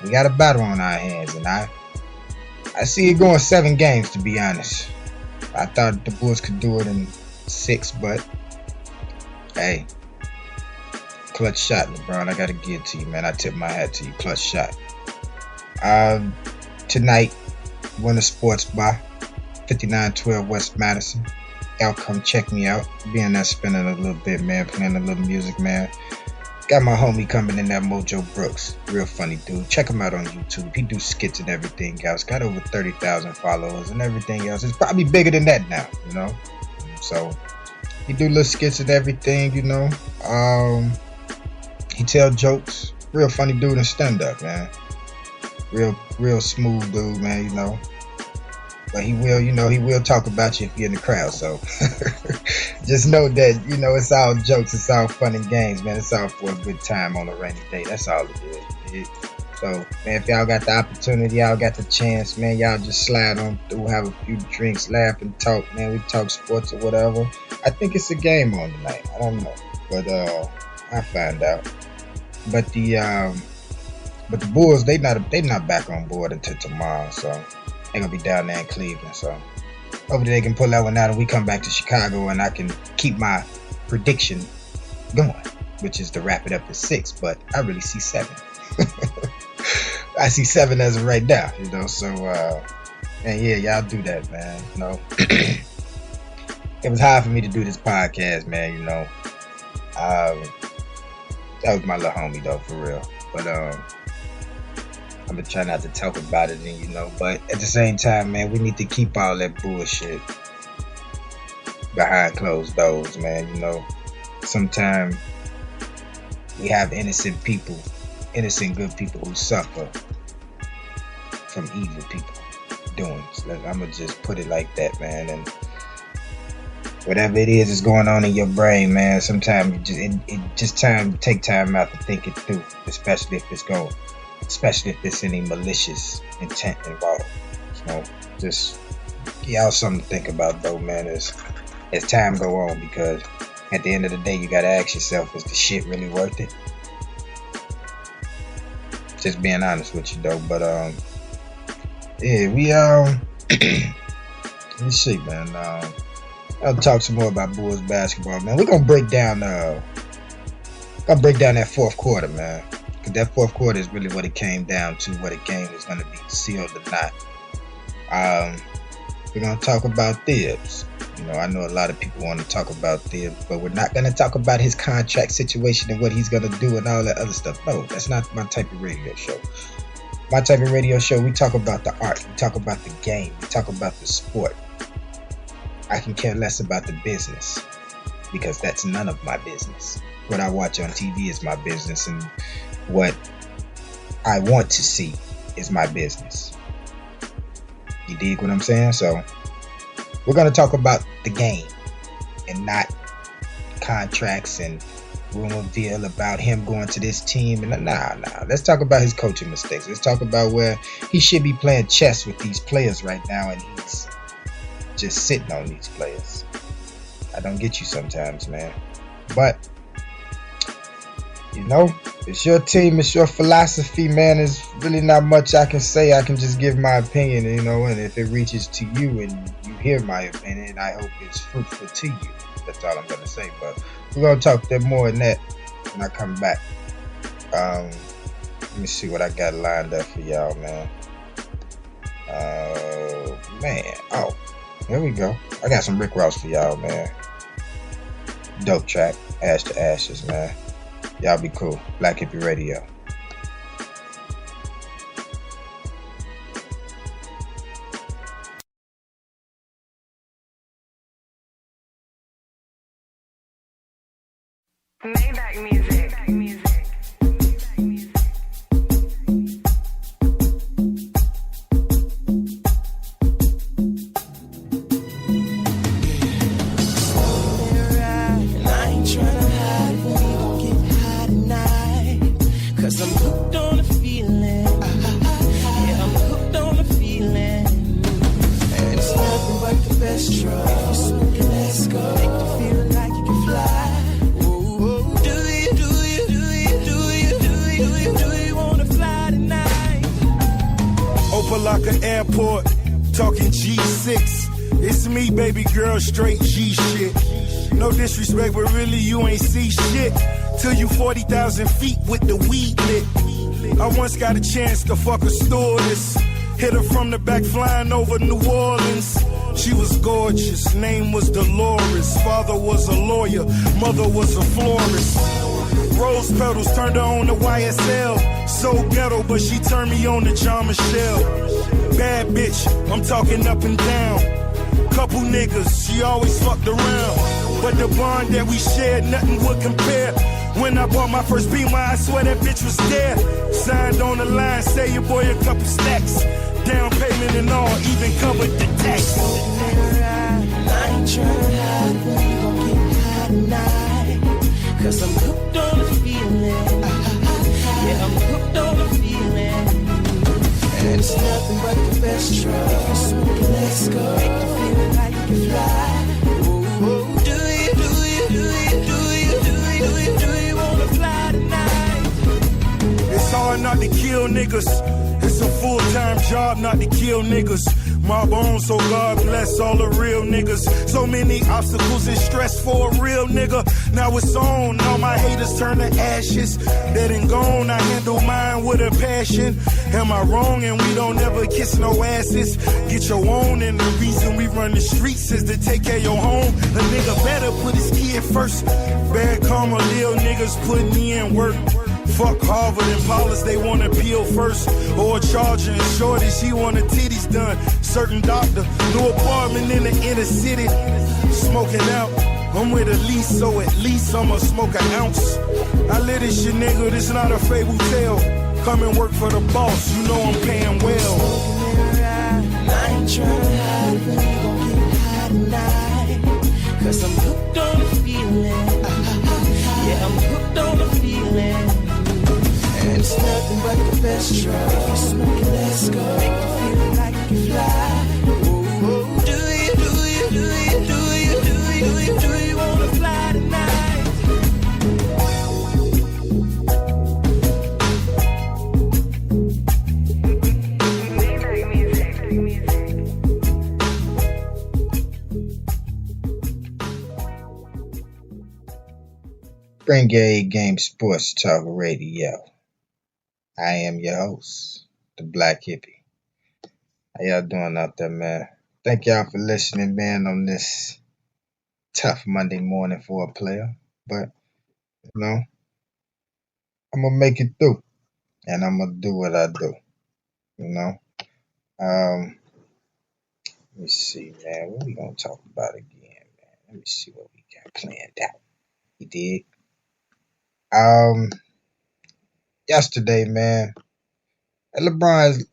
we got a battle on our hands, and I see it going 7 games, to be honest. I thought the Bulls could do it in 6, but hey, clutch shot, LeBron. I gotta give it to you, man. I tip my hat to you. Clutch shot. Tonight, Winter Sports Bar, 5912 West Madison. Y'all come check me out. Being there spinning a little bit, man. Playing a little music, man. Got my homie coming in there, Mojo Brooks. Real funny dude. Check him out on YouTube. He do skits and everything else. Got over 30,000 followers and everything else. It's probably bigger than that now, you know. So he do little skits and everything, you know. He tell jokes. Real funny dude and stand up, man. Real smooth dude, man, you know. But he will talk about you if you're in the crowd. So just know that, you know, it's all jokes, it's all fun and games, man. It's all for a good time on a rainy day. That's all it is. So, man, if y'all got the opportunity, y'all got the chance, man, y'all just slide on through, have a few drinks, laugh and talk, man. We talk sports or whatever. I think it's a game on tonight. I don't know, but I find out. But the Bulls, they not back on board until tomorrow, so they're gonna be down there in Cleveland. So hopefully they can pull that one out and we come back to Chicago and I can keep my prediction going, which is to wrap it up at 6. But I really see 7. I see 7 as of right now, you know. So and yeah, y'all do that, man. You know, it was hard for me to do this podcast, man. You know, that was my little homie though, for real. But I'm gonna try not to talk about it, and you know, but at the same time, man, we need to keep all that bullshit behind closed doors, man. You know, sometimes we have innocent good people who suffer from evil people doing. So I'm gonna just put it like that, man. And whatever it is that's going on in your brain, man, sometimes take time out to think it through, especially if there's any malicious intent involved. So just give y'all something to think about, though, man, as time go on, because at the end of the day, you gotta ask yourself, is the shit really worth it? Just being honest with you, though. But yeah, we let me see, man. I'll talk some more about Bulls basketball, man. We're gonna break down that fourth quarter, man. Because that fourth quarter is really what it came down to, what a game was going to be, sealed or not. We're going to talk about Thibs. You know, I know a lot of people want to talk about Thibs, but we're not going to talk about his contract situation and what he's going to do and all that other stuff. No, that's not my type of radio show. My type of radio show, we talk about the art. We talk about the game. We talk about the sport. I can care less about the business, because that's none of my business. What I watch on TV is my business, and what I want to see is my business. You dig what I'm saying? So we're going to talk about the game and not contracts and rumor deal about him going to this team. And nah. Let's talk about his coaching mistakes. Let's talk about where he should be playing chess with these players right now, and he's just sitting on these players. I don't get you sometimes, man. But you know, it's your team, it's your philosophy, man. There's really not much I can say. I can just give my opinion, you know, and if it reaches to you and you hear my opinion, I hope it's fruitful to you. That's all I'm going to say. But we're going to talk more than that when I come back. Let me see what I got lined up for y'all, man. Oh, here we go. I got some Rick Ross for y'all, man. Dope track, Ash to Ashes, man. Y'all be cool. Black Hippie Radio. Maybach music. Let's go. Make you feel like you can fly. Ooh, do you? Locker Airport, talking G6. It's me, baby girl, straight G shit. No disrespect, but really you ain't see shit till you 40,000 feet with the weed lit. I once got a chance to fuck a stewardess. Hit her from the back flying over New Orleans. She was gorgeous, name was Dolores. Father was a lawyer, mother was a florist. Rose petals turned her on the YSL. So ghetto, but she turned me on to John Michelle. Bad bitch, I'm talking up and down. Couple niggas, she always fucked around. But the bond that we shared, nothing would compare. When I bought my first Beamer, I swear that bitch was there. Signed on the line, say your boy a couple stacks. Down payment and all, even covered the tax. I ain't trying to hide, but we gon' get high tonight. Cause I'm hooked on the feeling. Yeah, I'm hooked on the feeling. And it's nothing but the best drug. If you're smoking, let's go. Make you feel like you can fly. Ooh, do you wanna fly tonight? It's hard not to kill niggas. It's a full-time job not to kill niggas. My bones, so God bless all the real niggas. So many obstacles and stress for a real nigga. Now it's on, all my haters turn to ashes. Dead and gone, I handle mine with a passion. Am I wrong? And we don't ever kiss no asses. Get your own, and the reason we run the streets is to take care of your home. A nigga better put his kid first. Bad karma, little niggas putting in work. Fuck Harvard and Paulus, they want to peel first. Or charging shorty, she want her titties done. Certain doctor, new apartment in the inner city. Smoking out, I'm with a lease, so at least I'ma smoke an ounce. I live this shit, nigga, this not a fable tale. Come and work for the boss, you know I'm paying well. I ain't trying to hide, but we gon' get high tonight. Cause I'm hooked on the feeling. Yeah, I'm hooked on the feeling. And it's nothing but the best drug. If you're smoking, let's go. Make you feel like you can fly. Ooh, do you wanna fly tonight? Renegade Game Sports Talk Radio. I am your host, the Black Hippie. How y'all doing out there, man? Thank y'all for listening, man, on this tough Monday morning for a player. But, you know, I'm going to make it through. And I'm going to do what I do, you know. Let me see, man. What we going to talk about again, man? Let me see what we got planned out. You dig? Yesterday, man, LeBron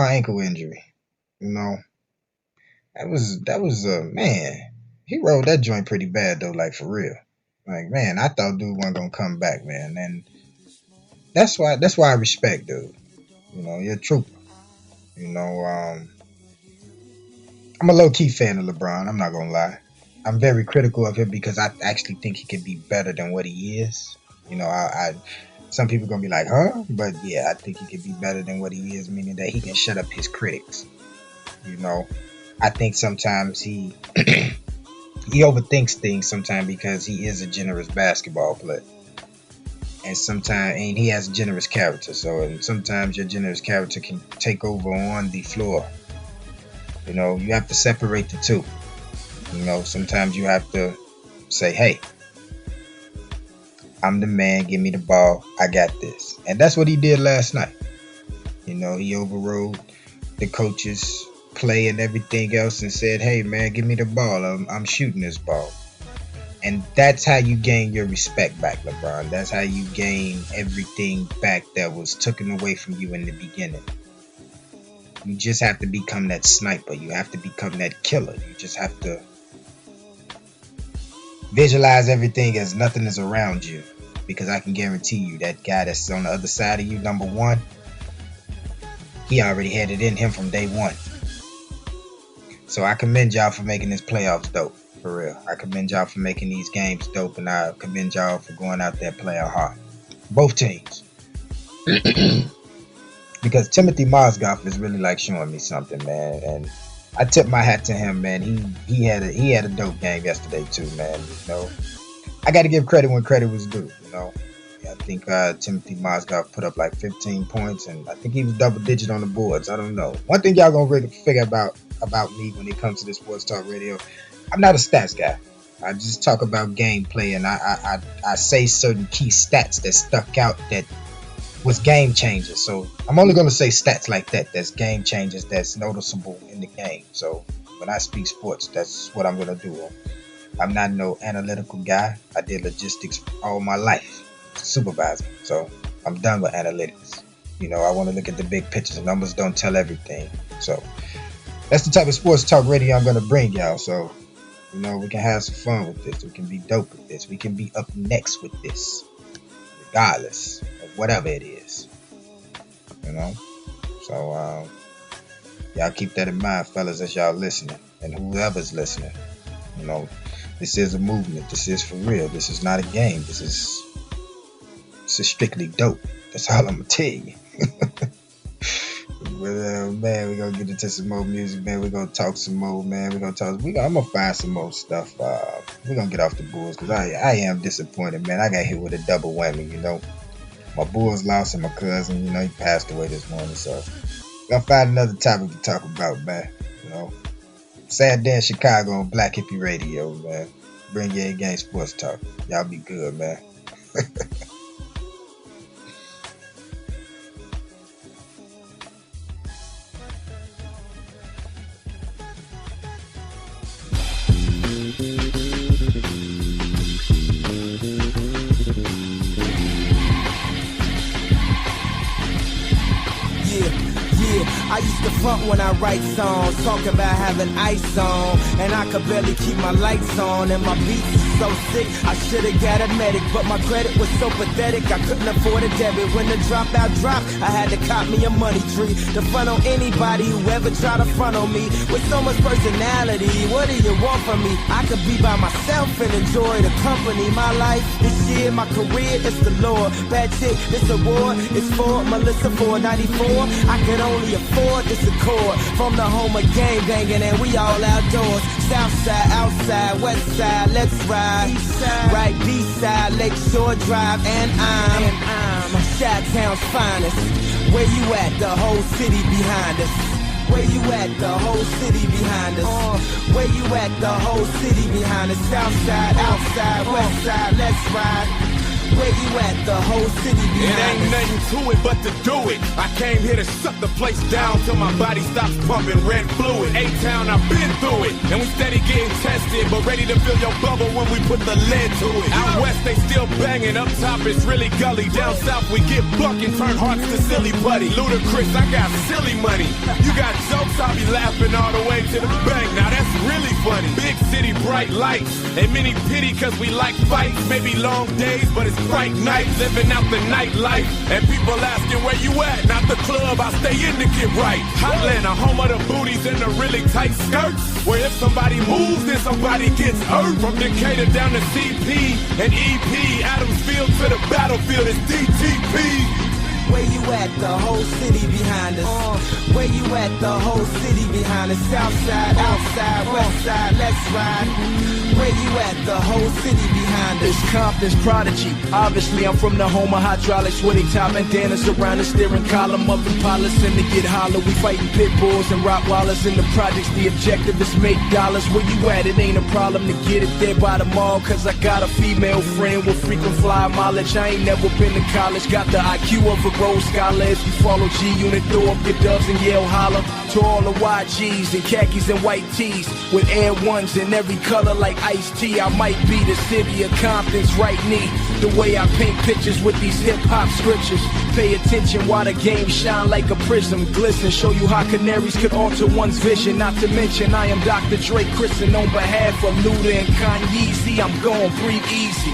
ankle injury, you know, that was man, he rolled that joint pretty bad though, like for real. Like, man, I thought dude wasn't gonna come back, man, and that's why I respect dude. You know, you're a trooper. You know, I'm a low key fan of LeBron. I'm not gonna lie. I'm very critical of him because I actually think he can be better than what he is. You know, some people gonna be like, huh? But yeah, I think he can be better than what he is, meaning that he can shut up his critics. You know, I think sometimes he overthinks things sometimes because he is a generous basketball player. And he has a generous character. And sometimes your generous character can take over on the floor. You know, you have to separate the two. You know, sometimes you have to say, hey, I'm the man, give me the ball, I got this. And that's what he did last night. You know, he overrode the coach's play and everything else and said, hey man, give me the ball, I'm shooting this ball. And that's how you gain your respect back, LeBron. That's how you gain everything back that was taken away from you in the beginning. You just have to become that sniper. You have to become that killer. You just have to visualize everything as nothing is around you, because I can guarantee you that guy that's on the other side of you, number one, he already had it in him from day one. So I commend y'all for making this playoffs dope, for real. I commend y'all for making these games dope, and I commend y'all for going out there playing hard. Both teams. because Timothy Mozgov is really like showing me something, man. And I tip my hat to him, man. He had a dope game yesterday too, man. You know, I got to give credit when credit was due. You know, I think Timothy Mozgov put up like 15 points, and I think he was double digit on the boards. I don't know. One thing y'all gonna really figure about me when it comes to this Sports Talk Radio, I'm not a stats guy. I just talk about gameplay, and I say certain key stats that stuck out that was game changers. So I'm only going to say stats like that. That's game changers. That's noticeable in the game. So when I speak sports, that's what I'm going to do. I'm not no analytical guy. I did logistics all my life, supervisor. So I'm done with analytics. You know, I want to look at the big pictures. Numbers don't tell everything. So that's the type of Sports Talk Radio I'm going to bring y'all. So, you know, we can have some fun with this. We can be dope with this. We can be up next with this, regardless of whatever it is. You know? So, y'all keep that in mind, fellas, as y'all listening. And whoever's listening. You know, this is a movement. This is for real. This is not a game. This is strictly dope. That's all I'm going to tell you. But, man, we're going to get into some more music, man. We're going to talk some more, man. I'm going to find some more stuff. We're going to get off the Bulls because I am disappointed, man. I got hit with a double whammy, you know. My Bulls lost and my cousin, you know, he passed away this morning. So we're going to find another topic to talk about, man. You know, sad day in Chicago on Black Hippie Radio, man. Bring your A-Game Sports Talk. Y'all be good, man. I used to front when I write songs, talk about having ice on, and I could barely keep my lights on, and my beats is so sick, I should've got a medic, but my credit was so pathetic, I couldn't afford a debit. When the dropout dropped, I had to cop me a money tree, to front on anybody who ever try to front on me, with so much personality, what do you want from me? I could be by myself and enjoy the company, my life, this year, my career, it's the Lord, bad chick, this award, it's for Melissa 494, I could only afford this accord from the home of gang banging, and we all outdoors. South side, outside, west side, let's ride. East side, right, B side, Lakeshore Drive, and I'm Chi-Town's finest. Where you at? The whole city behind us. Where you at? The whole city behind us. Where you at? The whole city behind us. South side, outside, west side, let's ride. Where you at? The whole city behind It ain't us. nothing to it but to do it. I came here to shut the place down till my body stops pumping red fluid. A-Town, I've been through it, and we steady getting tested, but ready to fill your bubble when we put the lid to it. Out west, they still banging. Up top, it's really gully. Down south, we get buck and turn hearts to silly putty. Ludacris, I got silly money. You got jokes, I'll be laughing all the way to the bank. Now that's really funny. Big city, bright lights, and many pity cause we like fights. Maybe long days, but it's bright nights, living out the nightlife. And people asking where you at, not the club, I stay in to get right. Hotlanta, home of the booties and the really tight skirts, where if somebody moves, then somebody gets hurt. From Decatur down to CP and EP, Adamsfield to the battlefield, it's DTP. Where you at? The whole city behind us. Where you at? The whole city behind us. South side, outside, west side, let's ride. Where you at? The whole city behind us. It's Compton's prodigy. Obviously, I'm from the home of hydraulics, where they tie bandanas around the steering column of Impalas, and to get hollow, we fighting pit bulls and Rottweilers in the projects. The objective is make dollars. Where you at? It ain't a problem to get it there by the mall, cause I got a female friend with frequent flyer mileage. I ain't never been to college, got the IQ of a Rhodes Scholar. If you follow G-Unit, throw up your doves and yell holler. To all the YGs and khakis and white tees, with Air Ones in every color like iced tea. I might be the city of Compton's right knee. The way I paint pictures with these hip-hop scriptures. Pay attention while the game shine like a prism. Glisten, show you how canaries could alter one's vision. Not to mention I am Dr. Dre Christen on behalf of Luda and Kanye. See, I'm gon' breathe easy.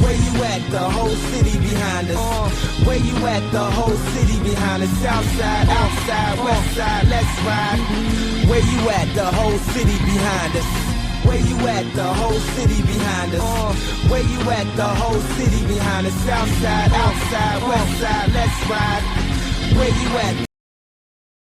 Where you at? The whole city behind us. Where you at? The whole city behind us. South side, outside, west side, let's ride. Where you at? The whole city behind us. Where you at? The whole city behind us. Where you at? The whole city behind us. South side, outside, west side, let's ride. Where you at?